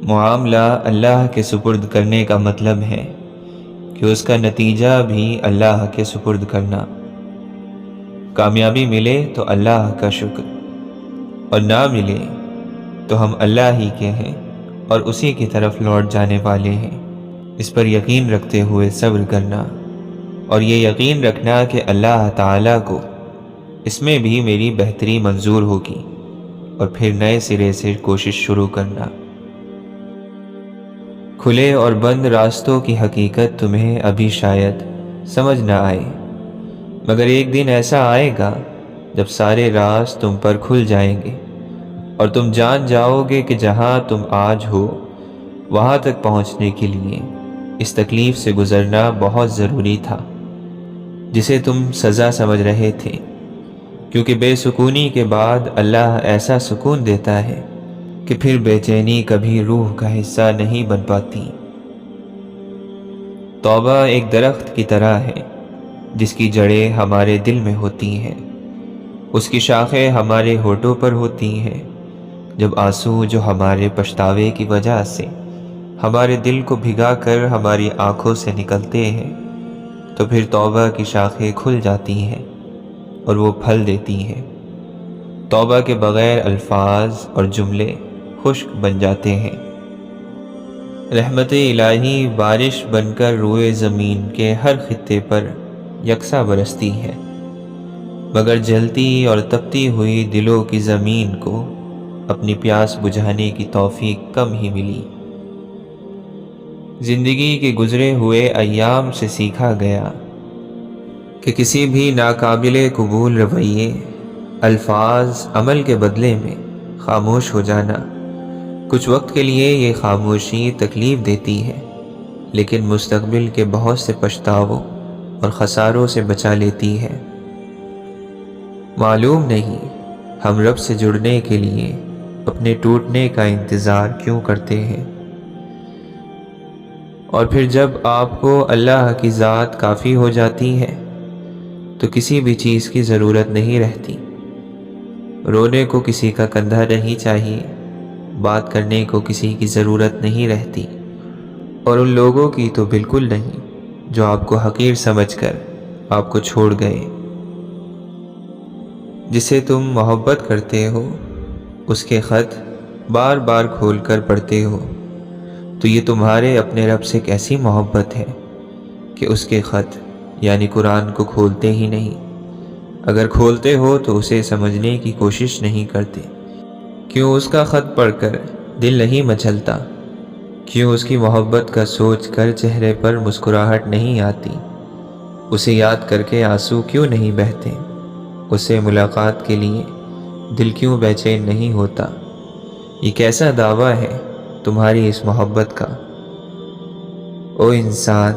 معاملہ اللہ کے سپرد کرنے کا مطلب ہے کہ اس کا نتیجہ بھی اللہ کے سپرد کرنا۔ کامیابی ملے تو اللہ کا شکر، اور نہ ملے تو ہم اللہ ہی کے ہیں اور اسی کی طرف لوٹ جانے والے ہیں۔ اس پر یقین رکھتے ہوئے صبر کرنا، اور یہ یقین رکھنا کہ اللہ تعالیٰ کو اس میں بھی میری بہتری منظور ہوگی، اور پھر نئے سرے سے کوشش شروع کرنا۔ کھلے اور بند راستوں کی حقیقت تمہیں ابھی شاید سمجھ نہ آئے، مگر ایک دن ایسا آئے گا جب سارے راز تم پر کھل جائیں گے، اور تم جان جاؤ گے کہ جہاں تم آج ہو وہاں تک پہنچنے کے لیے اس تکلیف سے گزرنا بہت ضروری تھا جسے تم سزا سمجھ رہے تھے، کیونکہ بے سکونی کے بعد اللہ ایسا سکون دیتا ہے کہ پھر بے چینی کبھی روح کا حصہ نہیں بن پاتی۔ توبہ ایک درخت کی طرح ہے جس کی جڑیں ہمارے دل میں ہوتی ہیں، اس کی شاخیں ہمارے ہونٹوں پر ہوتی ہیں۔ جب آنسو جو ہمارے پچھتاوے کی وجہ سے ہمارے دل کو بھگا کر ہماری آنکھوں سے نکلتے ہیں، تو پھر توبہ کی شاخیں کھل جاتی ہیں اور وہ پھل دیتی ہیں۔ توبہ کے بغیر الفاظ اور جملے خشک بن جاتے ہیں۔ رحمت الہی بارش بن کر روئے زمین کے ہر خطے پر یکساں برستی ہے، مگر جلتی اور تپتی ہوئی دلوں کی زمین کو اپنی پیاس بجھانے کی توفیق کم ہی ملی۔ زندگی کے گزرے ہوئے ایام سے سیکھا گیا کہ کسی بھی ناقابل قبول رویے، الفاظ، عمل کے بدلے میں خاموش ہو جانا۔ کچھ وقت کے لیے یہ خاموشی تکلیف دیتی ہے، لیکن مستقبل کے بہت سے پچھتاووں اور خساروں سے بچا لیتی ہے۔ معلوم نہیں ہم رب سے جڑنے کے لیے اپنے ٹوٹنے کا انتظار کیوں کرتے ہیں، اور پھر جب آپ کو اللہ کی ذات کافی ہو جاتی ہے تو کسی بھی چیز کی ضرورت نہیں رہتی۔ رونے کو کسی کا کندھا نہیں چاہیے، بات کرنے کو کسی کی ضرورت نہیں رہتی، اور ان لوگوں کی تو بالکل نہیں جو آپ کو حقیر سمجھ کر آپ کو چھوڑ گئے۔ جسے تم محبت کرتے ہو اس کے خط بار بار کھول کر پڑھتے ہو، تو یہ تمہارے اپنے رب سے کیسی محبت ہے کہ اس کے خط یعنی قرآن کو کھولتے ہی نہیں۔ اگر کھولتے ہو تو اسے سمجھنے کی کوشش نہیں کرتے۔ کیوں اس کا خط پڑھ کر دل نہیں مچلتا؟ کیوں اس کی محبت کا سوچ کر چہرے پر مسکراہٹ نہیں آتی؟ اسے یاد کر کے آنسو کیوں نہیں بہتے؟ اس سے ملاقات کے لیے دل کیوں بے چین نہیں ہوتا؟ یہ کیسا دعویٰ ہے تمہاری اس محبت کا؟ او انسان،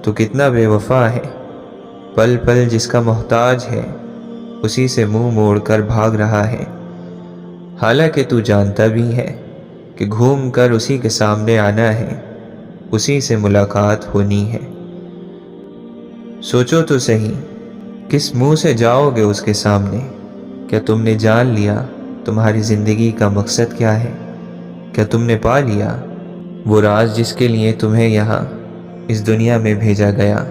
تو کتنا بے وفا ہے، پل پل جس کا محتاج ہے اسی سے منہ موڑ کر بھاگ رہا ہے، حالانکہ تو جانتا بھی ہے کہ گھوم کر اسی کے سامنے آنا ہے، اسی سے ملاقات ہونی ہے۔ سوچو تو صحیح، کس منہ سے جاؤ گے اس کے سامنے؟ کیا تم نے جان لیا تمہاری زندگی کا مقصد کیا ہے؟ کیا تم نے پا لیا وہ راز جس کے لیے تمہیں یہاں اس دنیا میں بھیجا گیا؟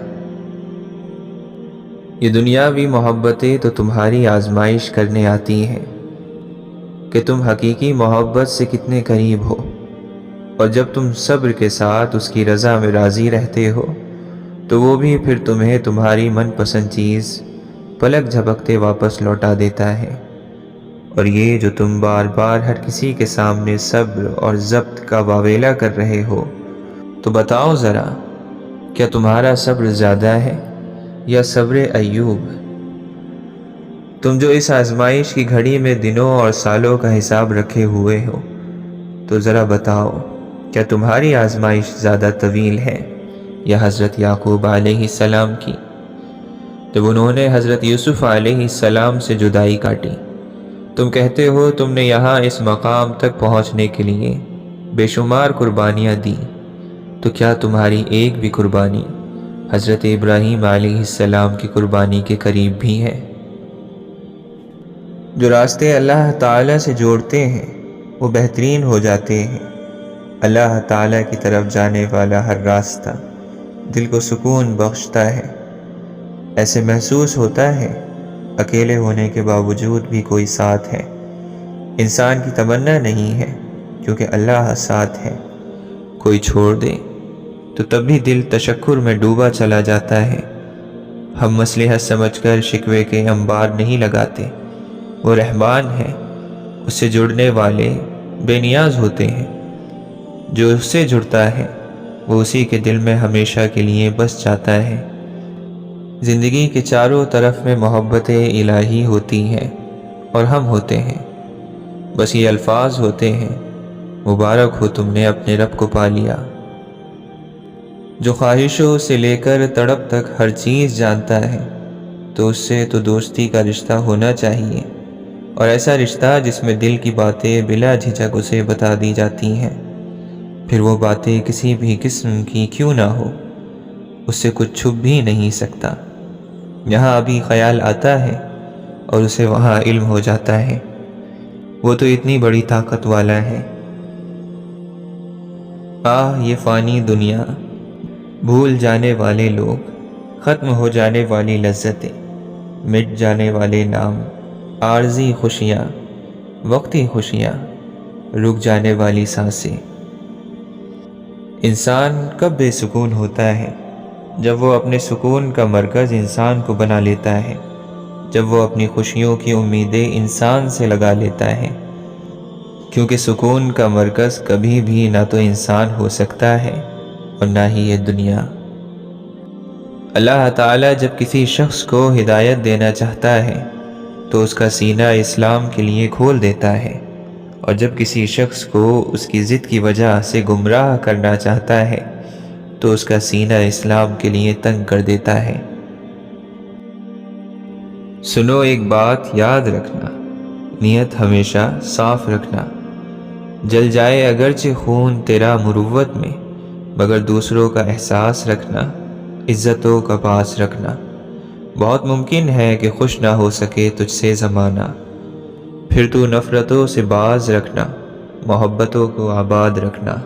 یہ دنیاوی محبتیں تو تمہاری آزمائش کرنے آتی ہیں کہ تم حقیقی محبت سے کتنے قریب ہو، اور جب تم صبر کے ساتھ اس کی رضا میں راضی رہتے ہو تو وہ بھی پھر تمہیں تمہاری من پسند چیز پلک جھپکتے واپس لوٹا دیتا ہے۔ اور یہ جو تم بار بار ہر کسی کے سامنے صبر اور ضبط کا واویلا کر رہے ہو، تو بتاؤ ذرا، کیا تمہارا صبر زیادہ ہے یا صبر ایوب؟ تم جو اس آزمائش کی گھڑی میں دنوں اور سالوں کا حساب رکھے ہوئے ہو، تو ذرا بتاؤ کیا تمہاری آزمائش زیادہ طویل ہے یا حضرت یعقوب علیہ السلام کی، جب انہوں نے حضرت یوسف علیہ السلام سے جدائی کاٹی؟ تم کہتے ہو تم نے یہاں اس مقام تک پہنچنے کے لیے بے شمار قربانیاں دی، تو کیا تمہاری ایک بھی قربانی حضرت ابراہیم علیہ السلام کی قربانی کے قریب بھی ہے؟ جو راستے اللہ تعالیٰ سے جوڑتے ہیں وہ بہترین ہو جاتے ہیں، اللہ تعالیٰ کی طرف جانے والا ہر راستہ دل کو سکون بخشتا ہے۔ ایسے محسوس ہوتا ہے اکیلے ہونے کے باوجود بھی کوئی ساتھ ہے۔ انسان کی تمنا نہیں ہے کیونکہ اللہ ساتھ ہے۔ کوئی چھوڑ دے تو تب بھی دل تشکر میں ڈوبا چلا جاتا ہے۔ ہم مصلحت سمجھ کر شکوے کے انبار نہیں لگاتے۔ وہ رحمان ہے، اس سے جڑنے والے بے نیاز ہوتے ہیں۔ جو اس سے جڑتا ہے وہ اسی کے دل میں ہمیشہ کے لیے بس جاتا ہے۔ زندگی کے چاروں طرف میں محبت الہی ہوتی ہیں اور ہم ہوتے ہیں۔ بس یہ الفاظ ہوتے ہیں، مبارک ہو تم نے اپنے رب کو پا لیا۔ جو خواہشوں سے لے کر تڑپ تک ہر چیز جانتا ہے تو اس سے تو دوستی کا رشتہ ہونا چاہیے، اور ایسا رشتہ جس میں دل کی باتیں بلا جھجک اسے بتا دی جاتی ہیں، پھر وہ باتیں کسی بھی قسم کی کیوں نہ ہو اس سے کچھ چھپ بھی نہیں سکتا۔ یہاں ابھی خیال آتا ہے اور اسے وہاں علم ہو جاتا ہے۔ وہ تو اتنی بڑی طاقت والا ہے۔ یہ فانی دنیا، بھول جانے والے لوگ، ختم ہو جانے والی لذتیں، مٹ جانے والے نام، عارضی خوشیاں، وقتی خوشیاں، رک جانے والی سانسیں۔ انسان کب بے سکون ہوتا ہے؟ جب وہ اپنے سکون کا مرکز انسان کو بنا لیتا ہے، جب وہ اپنی خوشیوں کی امیدیں انسان سے لگا لیتا ہے، کیونکہ سکون کا مرکز کبھی بھی نہ تو انسان ہو سکتا ہے اور نہ ہی یہ دنیا۔ اللہ تعالیٰ جب کسی شخص کو ہدایت دینا چاہتا ہے تو اس کا سینہ اسلام کے لیے کھول دیتا ہے، اور جب کسی شخص کو اس کی ضد کی وجہ سے گمراہ کرنا چاہتا ہے تو اس کا سینہ اسلام کے لیے تنگ کر دیتا ہے۔ سنو ایک بات یاد رکھنا، نیت ہمیشہ صاف رکھنا۔ جل جائے اگرچہ خون تیرا مروت میں، مگر دوسروں کا احساس رکھنا، عزتوں کا پاس رکھنا۔ بہت ممکن ہے کہ خوش نہ ہو سکے تجھ سے زمانہ، پھر تو نفرتوں سے باز رکھنا، محبتوں کو آباد رکھنا۔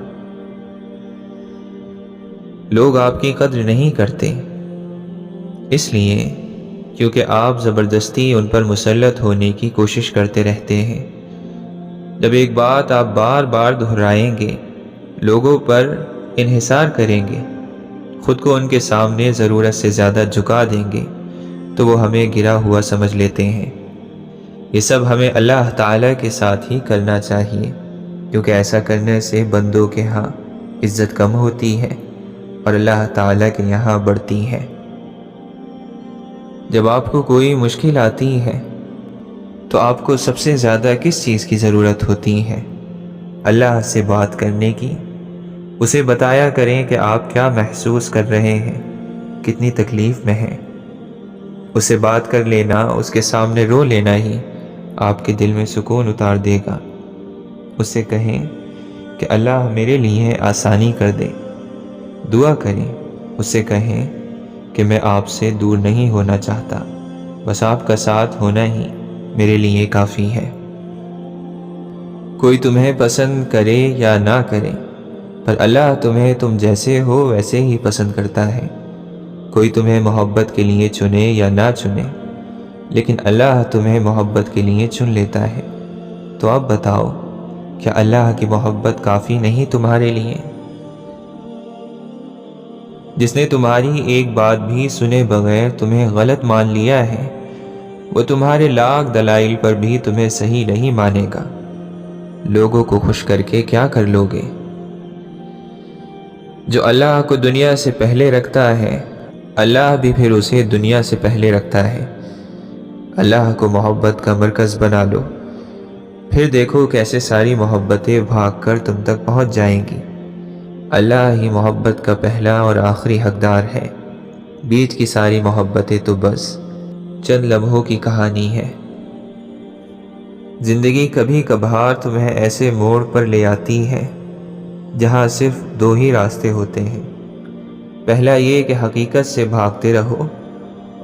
لوگ آپ کی قدر نہیں کرتے، اس لیے کیونکہ آپ زبردستی ان پر مسلط ہونے کی کوشش کرتے رہتے ہیں۔ جب ایک بات آپ بار بار دہرائیں گے، لوگوں پر انحصار کریں گے، خود کو ان کے سامنے ضرورت سے زیادہ جھکا دیں گے، تو وہ ہمیں گرا ہوا سمجھ لیتے ہیں۔ یہ سب ہمیں اللہ تعالیٰ کے ساتھ ہی کرنا چاہیے، کیونکہ ایسا کرنے سے بندوں کے ہاں عزت کم ہوتی ہے اور اللہ تعالیٰ کے یہاں بڑھتی ہے۔ جب آپ کو کوئی مشکل آتی ہے تو آپ کو سب سے زیادہ کس چیز کی ضرورت ہوتی ہے؟ اللہ سے بات کرنے کی۔ اسے بتایا کریں کہ آپ کیا محسوس کر رہے ہیں، کتنی تکلیف میں ہیں۔ اسے بات کر لینا، اس کے سامنے رو لینا ہی آپ کے دل میں سکون اتار دے گا۔ اسے کہیں کہ اللہ میرے لیے آسانی کر دے، دعا کریں، اسے کہیں کہ میں آپ سے دور نہیں ہونا چاہتا، بس آپ کا ساتھ ہونا ہی میرے لیے کافی ہے۔ کوئی تمہیں پسند کرے یا نہ کرے، پر اللہ تمہیں تم جیسے ہو ویسے ہی پسند کرتا ہے۔ کوئی تمہیں محبت کے لیے چنے یا نہ چنے، لیکن اللہ تمہیں محبت کے لیے چن لیتا ہے۔ تو اب بتاؤ، کیا اللہ کی محبت کافی نہیں تمہارے لیے؟ جس نے تمہاری ایک بات بھی سنے بغیر تمہیں غلط مان لیا ہے، وہ تمہارے لاکھ دلائل پر بھی تمہیں صحیح نہیں مانے گا۔ لوگوں کو خوش کر کے کیا کر لوگے؟ جو اللہ کو دنیا سے پہلے رکھتا ہے، اللہ بھی پھر اسے دنیا سے پہلے رکھتا ہے۔ اللہ کو محبت کا مرکز بنا لو، پھر دیکھو کیسے ساری محبتیں بھاگ کر تم تک پہنچ جائیں گی۔ اللہ ہی محبت کا پہلا اور آخری حقدار ہے، بیچ کی ساری محبتیں تو بس چند لمحوں کی کہانی ہے۔ زندگی کبھی کبھار تمہیں ایسے موڑ پر لے آتی ہے جہاں صرف دو ہی راستے ہوتے ہیں، پہلا یہ کہ حقیقت سے بھاگتے رہو،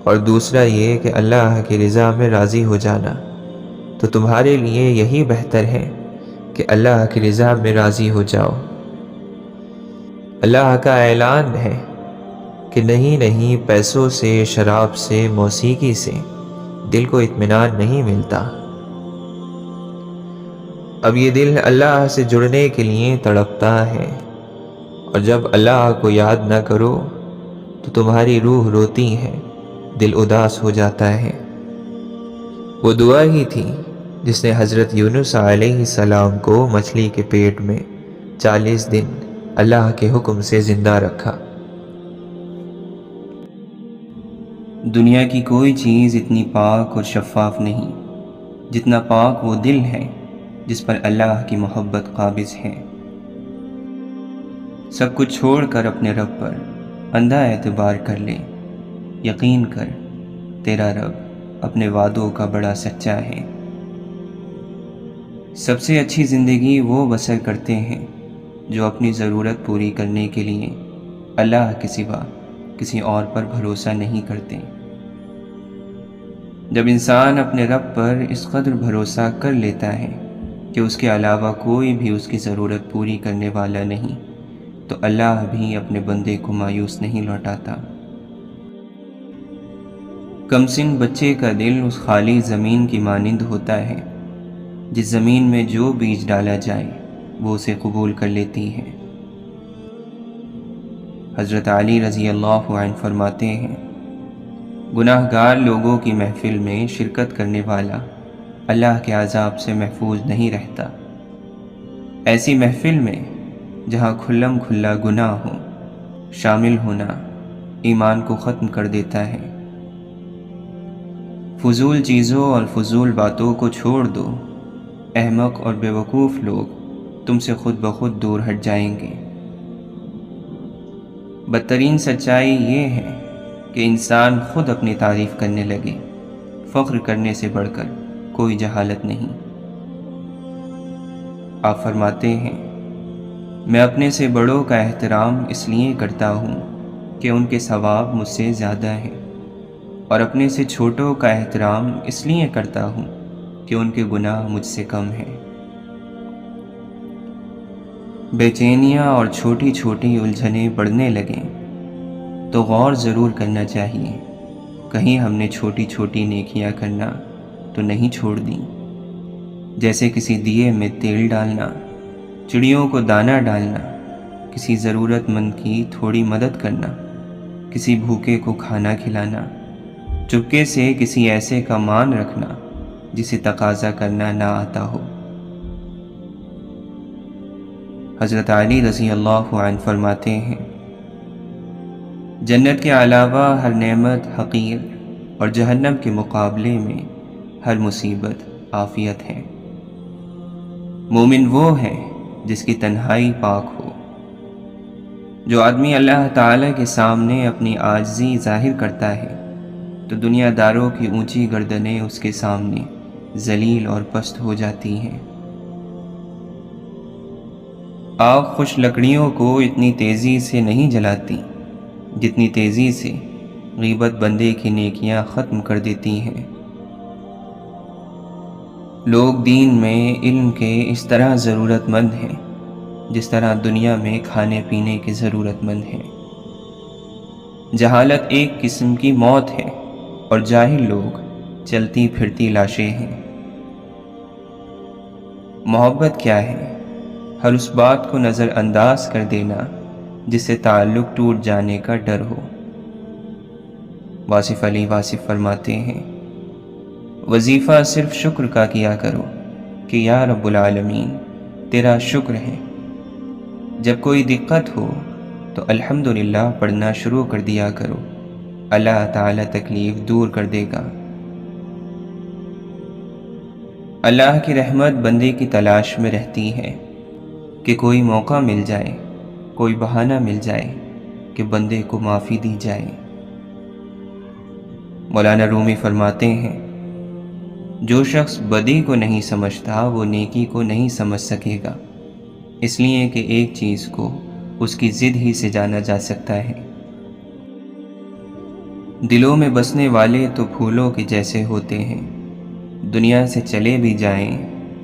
اور دوسرا یہ کہ اللہ کی رضا میں راضی ہو جانا۔ تو تمہارے لیے یہی بہتر ہے کہ اللہ کی رضا میں راضی ہو جاؤ، اللہ کا اعلان ہے کہ نہیں پیسوں سے، شراب سے، موسیقی سے دل کو اطمینان نہیں ملتا۔ اب یہ دل اللہ سے جڑنے کے لیے تڑپتا ہے، اور جب اللہ کو یاد نہ کرو تو تمہاری روح روتی ہے، دل اداس ہو جاتا ہے۔ وہ دعا ہی تھی جس نے حضرت یونس علیہ السلام کو مچھلی کے پیٹ میں 40 دن اللہ کے حکم سے زندہ رکھا۔ دنیا کی کوئی چیز اتنی پاک اور شفاف نہیں جتنا پاک وہ دل ہے جس پر اللہ کی محبت قابض ہے۔ سب کچھ چھوڑ کر اپنے رب پر اندھا اعتبار کر لے، یقین کر تیرا رب اپنے وعدوں کا بڑا سچا ہے۔ سب سے اچھی زندگی وہ بسر کرتے ہیں جو اپنی ضرورت پوری کرنے کے لیے اللہ کے سوا کسی اور پر بھروسہ نہیں کرتے۔ جب انسان اپنے رب پر اس قدر بھروسہ کر لیتا ہے کہ اس کے علاوہ کوئی بھی اس کی ضرورت پوری کرنے والا نہیں، تو اللہ بھی اپنے بندے کو مایوس نہیں لوٹاتا۔ کمسن بچے کا دل اس خالی زمین کی مانند ہوتا ہے جس زمین میں جو بیج ڈالا جائے وہ اسے قبول کر لیتی ہے۔ حضرت علی رضی اللہ عنہ فرماتے ہیں، گناہ گار لوگوں کی محفل میں شرکت کرنے والا اللہ کے عذاب سے محفوظ نہیں رہتا۔ ایسی محفل میں جہاں کھلم کھلا گناہ ہو، شامل ہونا ایمان کو ختم کر دیتا ہے۔ فضول چیزوں اور فضول باتوں کو چھوڑ دو، احمق اور بیوقوف لوگ تم سے خود بخود دور ہٹ جائیں گے۔ بدترین سچائی یہ ہے کہ انسان خود اپنی تعریف کرنے لگے، فخر کرنے سے بڑھ کر کوئی جہالت نہیں۔ آپ فرماتے ہیں، میں اپنے سے بڑوں کا احترام اس لیے کرتا ہوں کہ ان کے ثواب مجھ سے زیادہ ہیں، اور اپنے سے چھوٹوں کا احترام اس لیے کرتا ہوں کہ ان کے گناہ مجھ سے کم ہیں۔ بے چینیاں اور چھوٹی چھوٹی الجھنیں بڑھنے لگیں تو غور ضرور کرنا چاہیے، کہیں ہم نے چھوٹی چھوٹی نیکیاں کرنا تو نہیں چھوڑ دیں، جیسے کسی دیے میں تیل ڈالنا، چڑیوں کو دانہ ڈالنا، کسی ضرورت مند کی تھوڑی مدد کرنا، کسی بھوکے کو کھانا کھلانا، چپکے سے کسی ایسے کا مان رکھنا جسے تقاضا کرنا نہ آتا ہو۔ حضرت علی رضی اللہ عنہ فرماتے ہیں، جنت کے علاوہ ہر نعمت حقیر اور جہنم کے مقابلے میں ہر مصیبت عافیت ہے۔ مومن وہ ہے جس کی تنہائی پاک ہو۔ جو آدمی اللہ تعالیٰ کے سامنے اپنی عاجزی ظاہر کرتا ہے تو دنیا داروں کی اونچی گردنیں اس کے سامنے ذلیل اور پست ہو جاتی ہیں۔ آگ خوش لکڑیوں کو اتنی تیزی سے نہیں جلاتی جتنی تیزی سے غیبت بندے کی نیکیاں ختم کر دیتی ہیں۔ لوگ دین میں علم کے اس طرح ضرورت مند ہیں جس طرح دنیا میں کھانے پینے کی ضرورت مند ہیں۔ جہالت ایک قسم کی موت ہے اور جاہل لوگ چلتی پھرتی لاشیں ہیں۔ محبت کیا ہے؟ ہر اس بات کو نظر انداز کر دینا جس سے تعلق ٹوٹ جانے کا ڈر ہو۔ واصف علی واصف فرماتے ہیں، وظیفہ صرف شکر کا کیا کرو کہ یا رب العالمین تیرا شکر ہے۔ جب کوئی دقت ہو تو الحمدللہ پڑھنا شروع کر دیا کرو، اللہ تعالی تکلیف دور کر دے گا۔ اللہ کی رحمت بندے کی تلاش میں رہتی ہے کہ کوئی موقع مل جائے، کوئی بہانہ مل جائے کہ بندے کو معافی دی جائے۔ مولانا رومی فرماتے ہیں، جو شخص بدی کو نہیں سمجھتا وہ نیکی کو نہیں سمجھ سکے گا، اس لیے کہ ایک چیز کو اس کی ضد ہی سے جانا جا سکتا ہے۔ دلوں میں بسنے والے تو پھولوں کے جیسے ہوتے ہیں، دنیا سے چلے بھی جائیں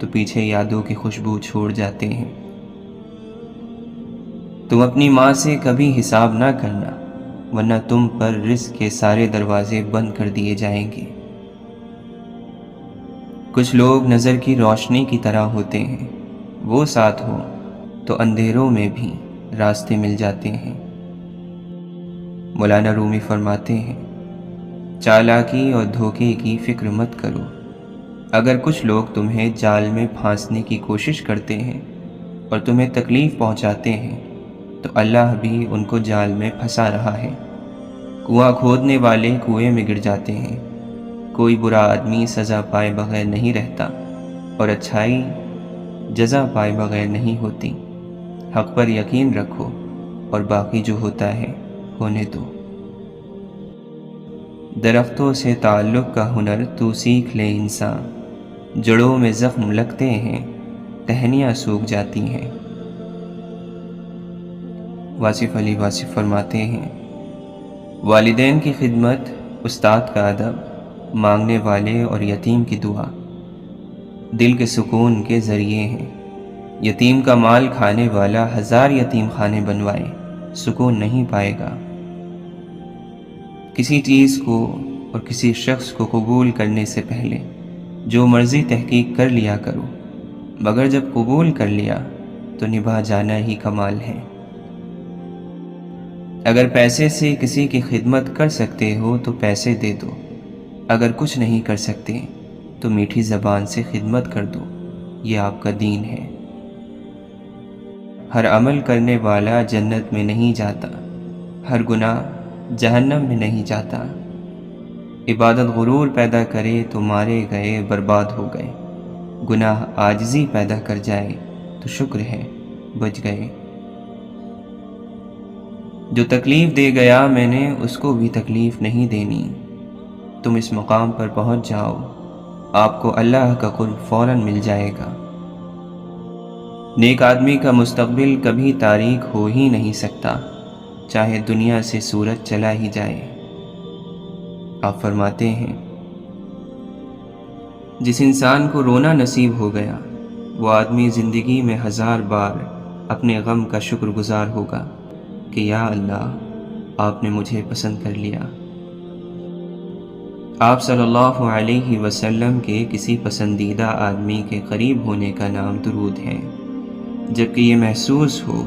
تو پیچھے یادوں کی خوشبو چھوڑ جاتے ہیں۔ تم اپنی ماں سے کبھی حساب نہ کرنا، ورنہ تم پر رزق کے سارے دروازے بند کر دیے جائیں گے۔ کچھ لوگ نظر کی روشنی کی طرح ہوتے ہیں، وہ ساتھ ہو تو اندھیروں میں بھی راستے مل جاتے ہیں۔ مولانا رومی فرماتے ہیں، چالاکی اور دھوکے کی فکر مت کرو۔ اگر کچھ لوگ تمہیں جال میں پھانسنے کی کوشش کرتے ہیں اور تمہیں تکلیف پہنچاتے ہیں تو اللہ بھی ان کو جال میں پھنسا رہا ہے۔ کنواں کھودنے والے کنویں میں گر جاتے ہیں۔ کوئی برا آدمی سزا پائے بغیر نہیں رہتا اور اچھائی جزا پائے بغیر نہیں ہوتی۔ حق پر یقین رکھو اور باقی جو ہوتا ہے ہونے دو۔ درختوں سے تعلق کا ہنر تو سیکھ لے انسان، جڑوں میں زخم لگتے ہیں، ٹہنیاں سوکھ جاتی ہیں۔ واصف علی واصف فرماتے ہیں، والدین کی خدمت، استاد کا ادب، مانگنے والے اور یتیم کی دعا دل کے سکون کے ذریعے ہیں۔ یتیم کا مال کھانے والا 1000 یتیم خانے بنوائے، سکون نہیں پائے گا۔ کسی چیز کو اور کسی شخص کو قبول کرنے سے پہلے جو مرضی تحقیق کر لیا کرو، مگر جب قبول کر لیا تو نبھا جانا ہی کمال ہے۔ اگر پیسے سے کسی کی خدمت کر سکتے ہو تو پیسے دے دو، اگر کچھ نہیں کر سکتے تو میٹھی زبان سے خدمت کر دو، یہ آپ کا دین ہے۔ ہر عمل کرنے والا جنت میں نہیں جاتا، ہر گناہ جہنم میں نہیں جاتا۔ عبادت غرور پیدا کرے تو مارے گئے برباد ہو گئے، گناہ عاجزی پیدا کر جائے تو شکر ہے بچ گئے۔ جو تکلیف دے گیا میں نے اس کو بھی تکلیف نہیں دینی۔ تم اس مقام پر پہنچ جاؤ، آپ کو اللہ کا قرب فوراً مل جائے گا۔ نیک آدمی کا مستقبل کبھی تاریک ہو ہی نہیں سکتا، چاہے دنیا سے سورج چلا ہی جائے۔ آپ فرماتے ہیں، جس انسان کو رونا نصیب ہو گیا وہ آدمی زندگی میں 1000 بار اپنے غم کا شکر گزار ہوگا کہ یا اللہ آپ نے مجھے پسند کر لیا۔ آپ صلی اللہ علیہ وسلم کے کسی پسندیدہ آدمی کے قریب ہونے کا نام درود ہے، جبکہ یہ محسوس ہو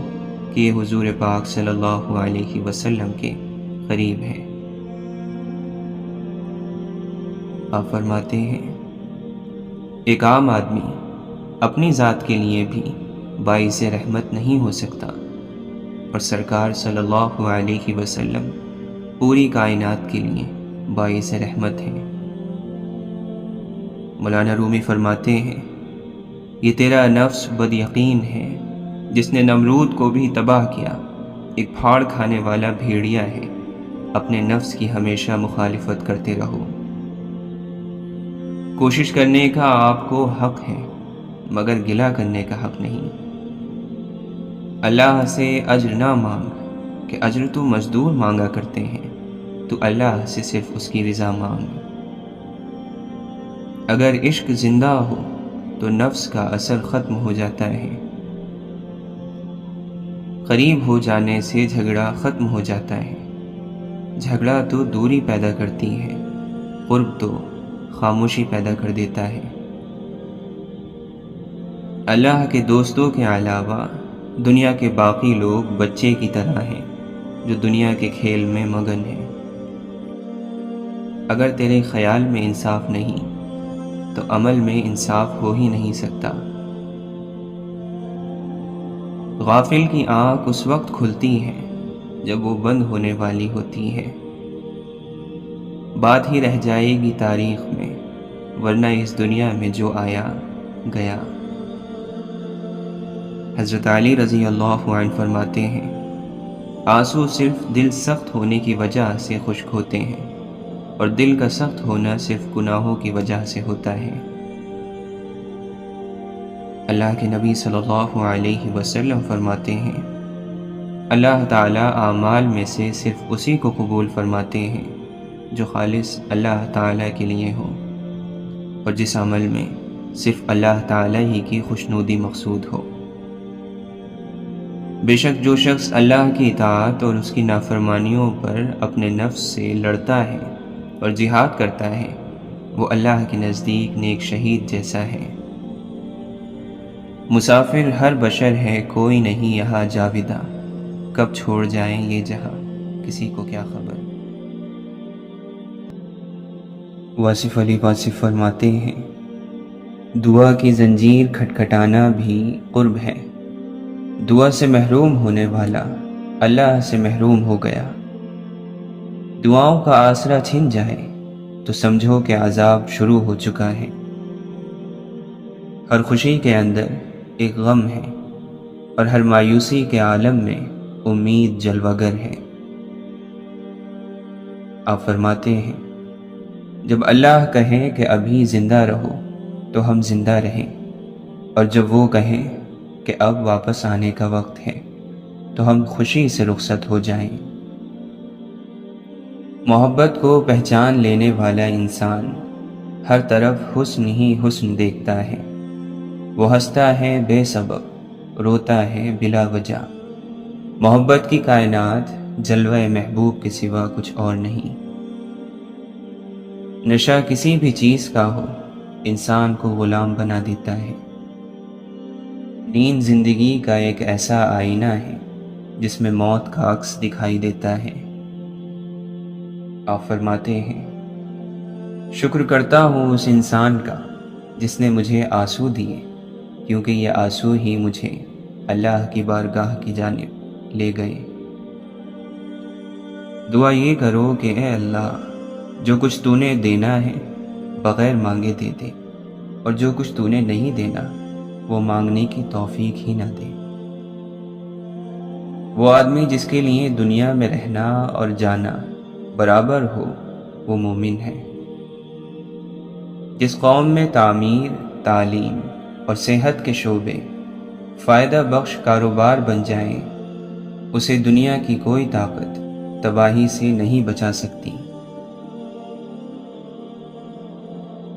کہ یہ حضور پاک صلی اللہ علیہ وسلم کے قریب ہے۔ آپ فرماتے ہیں، ایک عام آدمی اپنی ذات کے لیے بھی باعث رحمت نہیں ہو سکتا، اور سرکار صلی اللہ علیہ وسلم پوری کائنات کے لیے باعث رحمت ہے۔ مولانا رومی فرماتے ہیں، یہ تیرا نفس بد یقین ہے جس نے نمرود کو بھی تباہ کیا، ایک پھاڑ کھانے والا بھیڑیا ہے، اپنے نفس کی ہمیشہ مخالفت کرتے رہو۔ کوشش کرنے کا آپ کو حق ہے مگر گلہ کرنے کا حق نہیں۔ اللہ سے اجر نہ مانگ کہ اجر تو مزدور مانگا کرتے ہیں، تو اللہ سے صرف اس کی رضا مانگ۔ اگر عشق زندہ ہو تو نفس کا اثر ختم ہو جاتا ہے، قریب ہو جانے سے جھگڑا ختم ہو جاتا ہے۔ جھگڑا تو دوری پیدا کرتی ہے، قرب تو خاموشی پیدا کر دیتا ہے۔ اللہ کے دوستوں کے علاوہ دنیا کے باقی لوگ بچے کی طرح ہیں جو دنیا کے کھیل میں مگن ہیں۔ اگر تیرے خیال میں انصاف نہیں تو عمل میں انصاف ہو ہی نہیں سکتا۔ غافل کی آنکھ اس وقت کھلتی ہے جب وہ بند ہونے والی ہوتی ہے۔ بات ہی رہ جائے گی تاریخ میں، ورنہ اس دنیا میں جو آیا گیا۔ حضرت علی رضی اللہ عنہ فرماتے ہیں، آنسو صرف دل سخت ہونے کی وجہ سے خشک ہوتے ہیں، اور دل کا سخت ہونا صرف گناہوں کی وجہ سے ہوتا ہے۔ اللہ کے نبی صلی اللہ علیہ وسلم فرماتے ہیں، اللہ تعالیٰ اعمال میں سے صرف اسی کو قبول فرماتے ہیں جو خالص اللہ تعالیٰ کے لیے ہو، اور جس عمل میں صرف اللہ تعالیٰ ہی کی خوشنودی مقصود ہو۔ بے شک جو شخص اللہ کی اطاعت اور اس کی نافرمانیوں پر اپنے نفس سے لڑتا ہے اور جہاد کرتا ہے وہ اللہ کے نزدیک نیک شہید جیسا ہے۔ مسافر ہر بشر ہے، کوئی نہیں یہاں جاوداں، کب چھوڑ جائیں یہ جہاں کسی کو کیا خبر۔ واصف علی واصف فرماتے ہیں، دعا کی زنجیر کھٹکھٹانا بھی قرب ہے، دعا سے محروم ہونے والا اللہ سے محروم ہو گیا۔ دعاؤں کا آسرا چھن جائے تو سمجھو کہ عذاب شروع ہو چکا ہے۔ ہر خوشی کے اندر ایک غم ہے اور ہر مایوسی کے عالم میں امید جلوہ گر ہے۔ آپ فرماتے ہیں، جب اللہ کہے کہ ابھی زندہ رہو تو ہم زندہ رہیں، اور جب وہ کہیں کہ اب واپس آنے کا وقت ہے تو ہم خوشی سے رخصت ہو جائیں۔ محبت کو پہچان لینے والا انسان ہر طرف حسن ہی حسن دیکھتا ہے، وہ ہنستا ہے بے سبب، روتا ہے بلا وجہ۔ محبت کی کائنات جلوہ محبوب کے سوا کچھ اور نہیں۔ نشہ کسی بھی چیز کا ہو انسان کو غلام بنا دیتا ہے۔ نیند زندگی کا ایک ایسا آئینہ ہے جس میں موت کا عکس دکھائی دیتا ہے۔ آپ فرماتے ہیں، شکر کرتا ہوں اس انسان کا جس نے مجھے آنسو دیے، کیونکہ یہ آنسو ہی مجھے اللہ کی بارگاہ کی جانب لے گئے۔ دعا یہ کرو کہ اے اللہ، جو کچھ تو نے دینا ہے بغیر مانگے دے دے، اور جو کچھ تو نے نہیں دینا وہ مانگنے کی توفیق ہی نہ دے۔ وہ آدمی جس کے لیے دنیا میں رہنا اور جانا برابر ہو وہ مومن ہے۔ جس قوم میں تعمیر، تعلیم اور صحت کے شعبے فائدہ بخش کاروبار بن جائیں، اسے دنیا کی کوئی طاقت تباہی سے نہیں بچا سکتی۔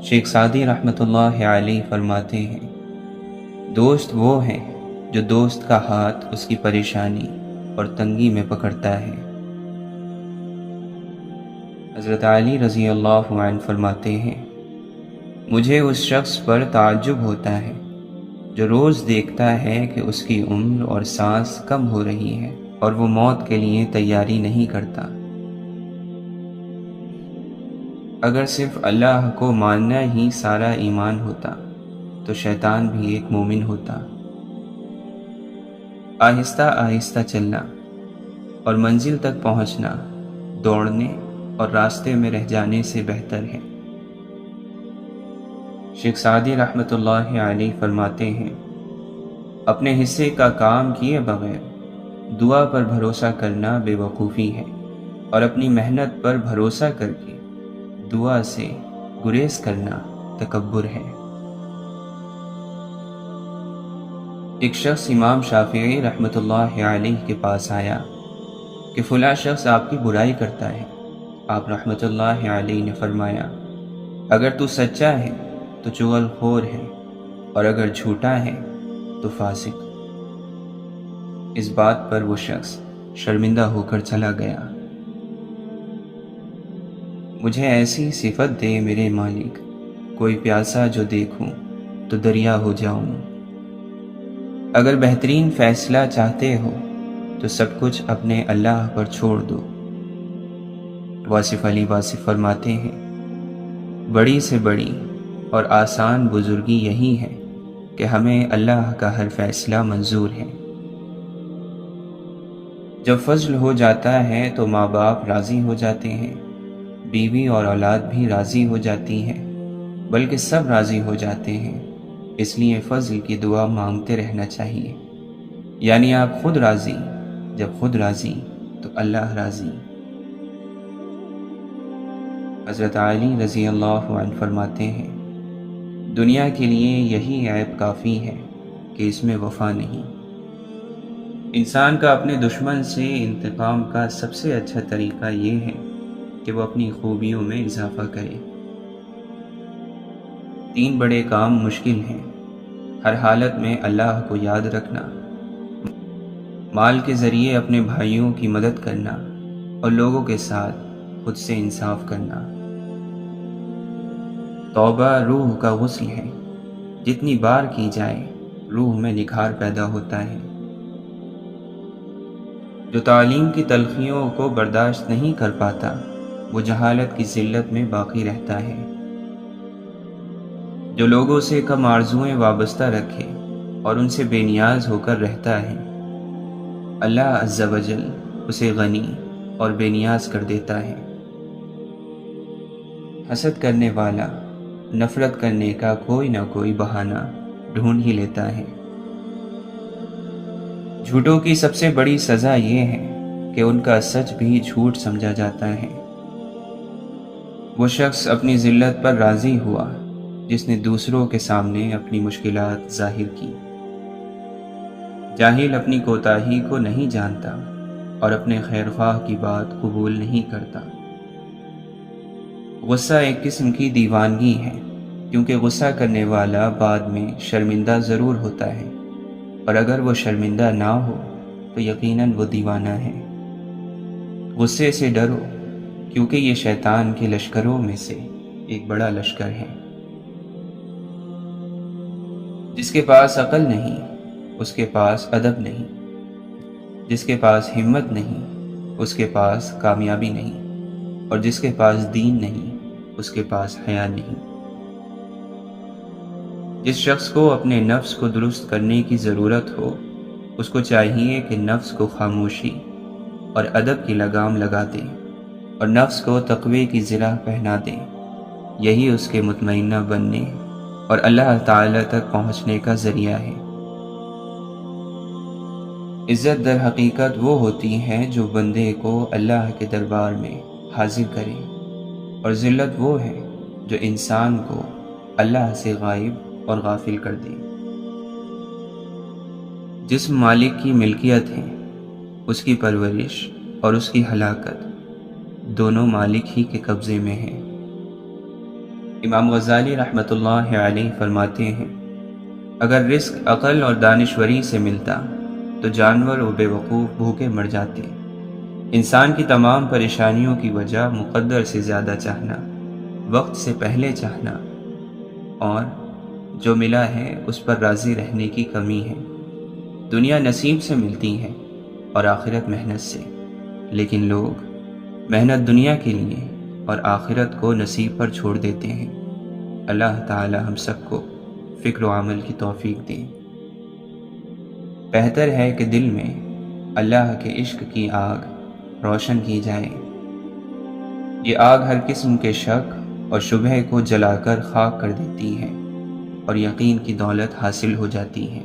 شیخ سعدی رحمۃ اللہ علیہ فرماتے ہیں، دوست وہ ہیں جو دوست کا ہاتھ اس کی پریشانی اور تنگی میں پکڑتا ہے۔ حضرت علی رضی اللہ عنہ فرماتے ہیں، مجھے اس شخص پر تعجب ہوتا ہے جو روز دیکھتا ہے کہ اس کی عمر اور سانس کم ہو رہی ہے اور وہ موت کے لیے تیاری نہیں کرتا۔ اگر صرف اللہ کو ماننا ہی سارا ایمان ہوتا تو شیطان بھی ایک مومن ہوتا۔ آہستہ آہستہ چلنا اور منزل تک پہنچنا دوڑنے اور راستے میں رہ جانے سے بہتر ہے۔ شیخ سعدی رحمۃ اللہ علیہ فرماتے ہیں، اپنے حصے کا کام کیے بغیر دعا پر بھروسہ کرنا بے وقوفی ہے، اور اپنی محنت پر بھروسہ کر کے دعا سے گریز کرنا تکبر ہے۔ ایک شخص امام شافعی رحمۃ اللہ علیہ کے پاس آیا کہ فلاں شخص آپ کی برائی کرتا ہے۔ آپ رحمۃ اللہ علیہ نے فرمایا، اگر تو سچا ہے تو چغل خور ہے، اور اگر جھوٹا ہے تو فاسق۔ اس بات پر وہ شخص شرمندہ ہو کر چلا گیا۔ مجھے ایسی صفت دے میرے مالک، کوئی پیاسا جو دیکھوں تو دریا ہو جاؤں۔ اگر بہترین فیصلہ چاہتے ہو تو سب کچھ اپنے اللہ پر چھوڑ دو۔ واصف علی واصف فرماتے ہیں، بڑی سے بڑی اور آسان بزرگی یہی ہے کہ ہمیں اللہ کا ہر فیصلہ منظور ہے۔ جب فضل ہو جاتا ہے تو ماں باپ راضی ہو جاتے ہیں، بیوی اور اولاد بھی راضی ہو جاتی ہیں، بلکہ سب راضی ہو جاتے ہیں۔ اس لیے فضل کی دعا مانگتے رہنا چاہیے، یعنی آپ خود راضی، جب خود راضی تو اللہ راضی۔ حضرت علی رضی اللہ عنہ فرماتے ہیں، دنیا کے لیے یہی عیب کافی ہے کہ اس میں وفا نہیں۔ انسان کا اپنے دشمن سے انتقام کا سب سے اچھا طریقہ یہ ہے کہ وہ اپنی خوبیوں میں اضافہ کرے۔ 3 بڑے کام مشکل ہیں، ہر حالت میں اللہ کو یاد رکھنا، مال کے ذریعے اپنے بھائیوں کی مدد کرنا اور لوگوں کے ساتھ خود سے انصاف کرنا۔ توبہ روح کا غسل ہے، جتنی بار کی جائے روح میں نکھار پیدا ہوتا ہے۔ جو تعلیم کی تلخیوں کو برداشت نہیں کر پاتا وہ جہالت کی ذلت میں باقی رہتا ہے۔ جو لوگوں سے کم آرزوئیں وابستہ رکھے اور ان سے بے نیاز ہو کر رہتا ہے، اللہ عز و جل اسے غنی اور بے نیاز کر دیتا ہے۔ حسد کرنے والا نفرت کرنے کا کوئی نہ کوئی بہانہ ڈھونڈ ہی لیتا ہے۔ جھوٹوں کی سب سے بڑی سزا یہ ہے کہ ان کا سچ بھی جھوٹ سمجھا جاتا ہے۔ وہ شخص اپنی ذلت پر راضی ہوا جس نے دوسروں کے سامنے اپنی مشکلات ظاہر کی۔ جاہل اپنی کوتاہی کو نہیں جانتا اور اپنے خیرخواہ کی بات قبول نہیں کرتا۔ غصہ ایک قسم کی دیوانگی ہے، کیونکہ غصہ کرنے والا بعد میں شرمندہ ضرور ہوتا ہے، اور اگر وہ شرمندہ نہ ہو تو یقیناً وہ دیوانہ ہے۔ غصے سے ڈرو، کیونکہ یہ شیطان کے لشکروں میں سے ایک بڑا لشکر ہے۔ جس کے پاس عقل نہیں اس کے پاس ادب نہیں، جس کے پاس ہمت نہیں اس کے پاس کامیابی نہیں، اور جس کے پاس دین نہیں اس کے پاس حیا نہیں۔ جس شخص کو اپنے نفس کو درست کرنے کی ضرورت ہو اس کو چاہیے کہ نفس کو خاموشی اور ادب کی لگام لگا دے اور نفس کو تقوی کی زرہ پہنا دے۔ یہی اس کے مطمئنہ بننے اور اللہ تعالی تک پہنچنے کا ذریعہ ہے۔ عزت در حقیقت وہ ہوتی ہے جو بندے کو اللہ کے دربار میں حاضر کرے، اور ذلت وہ ہے جو انسان کو اللہ سے غائب اور غافل کر دے۔ جس مالک کی ملکیت ہے اس کی پرورش اور اس کی ہلاکت دونوں مالک ہی کے قبضے میں ہیں۔ امام غزالی رحمۃ اللہ علیہ فرماتے ہیں، اگر رزق عقل اور دانشوری سے ملتا تو جانور و بے وقوف بھوکے مر جاتے۔ انسان کی تمام پریشانیوں کی وجہ مقدر سے زیادہ چاہنا، وقت سے پہلے چاہنا، اور جو ملا ہے اس پر راضی رہنے کی کمی ہے۔ دنیا نصیب سے ملتی ہے اور آخرت محنت سے، لیکن لوگ محنت دنیا کے لیے اور آخرت کو نصیب پر چھوڑ دیتے ہیں۔ اللہ تعالی ہم سب کو فکر و عمل کی توفیق دے۔ بہتر ہے کہ دل میں اللہ کے عشق کی آگ روشن کی جائے۔ یہ آگ ہر قسم کے شک اور شبہ کو جلا کر خاک کر دیتی ہے اور یقین کی دولت حاصل ہو جاتی ہے۔